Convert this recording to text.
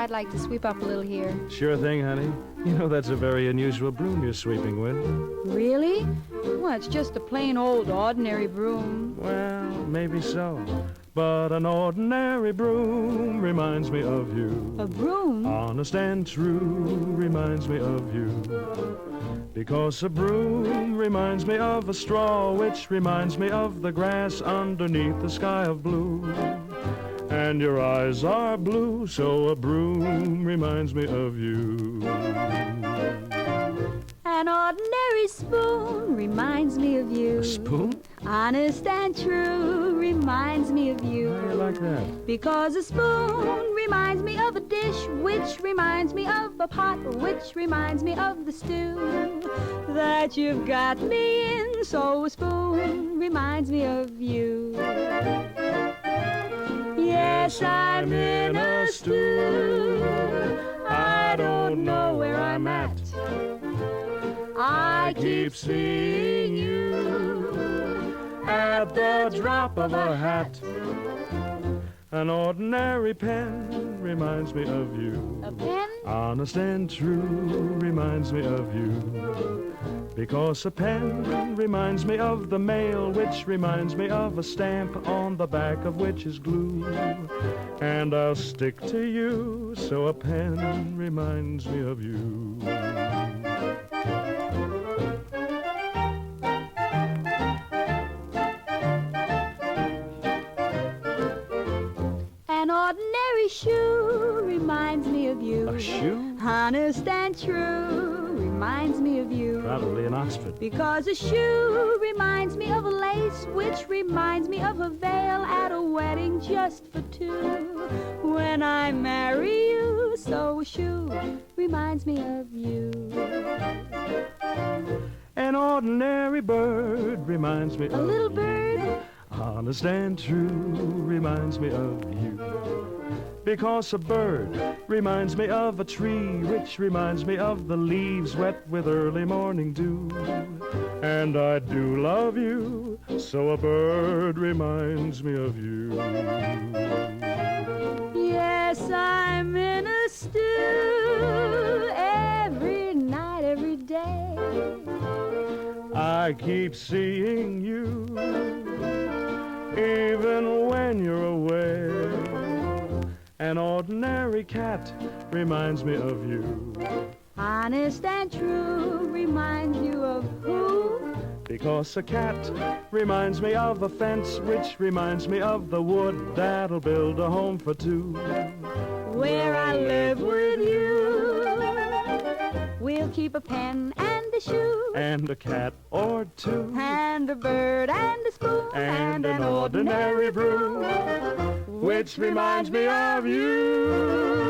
I'd like to sweep up a little here. Sure thing, honey. You know that's a very unusual broom you're sweeping with. Really? Well, it's just a plain old ordinary broom. Well, maybe so. But an ordinary broom reminds me of you. A broom? Honest and true reminds me of you. Because a broom reminds me of a straw, which reminds me of the grass underneath the sky of blue. And your eyes are blue, so a broom reminds me of you. An ordinary spoon reminds me of you. A spoon? Honest and true reminds me of you. How do you like that? Because a spoon reminds me of a dish, which reminds me of a pot, which reminds me of the stew that you've got me in. So a spoon reminds me of you. Yes, I'm in a stew. I don't know where I'm at. I keep seeing you at the drop of a hat. An ordinary pen reminds me of you. A pen? Honest and true reminds me of you. Because a pen reminds me of the mail, which reminds me of a stamp on the back of which is glue. And I'll stick to you, so a pen reminds me of you. An ordinary shoe reminds me of you. A shoe? Honest and true reminds me of you. Probably in Oxford. Because a shoe reminds me of a lace, which reminds me of a veil at a wedding just for two. When I marry you, so a shoe reminds me of you. An ordinary bird reminds me of you. A little bird? Honest and true reminds me of you. Because a bird reminds me of a tree, which reminds me of the leaves wet with early morning dew. And I do love you, so a bird reminds me of you. Yes, I'm in a stew every night, every day. I keep seeing you even when you're away. An ordinary cat reminds me of you. Honest and true reminds you of who? Because a cat reminds me of a fence, which reminds me of the wood that'll build a home for two. Where I live with you, we'll keep a pen and a shoe, And a cat or two, and a bird and a spoon, and an ordinary broom, which reminds me of you.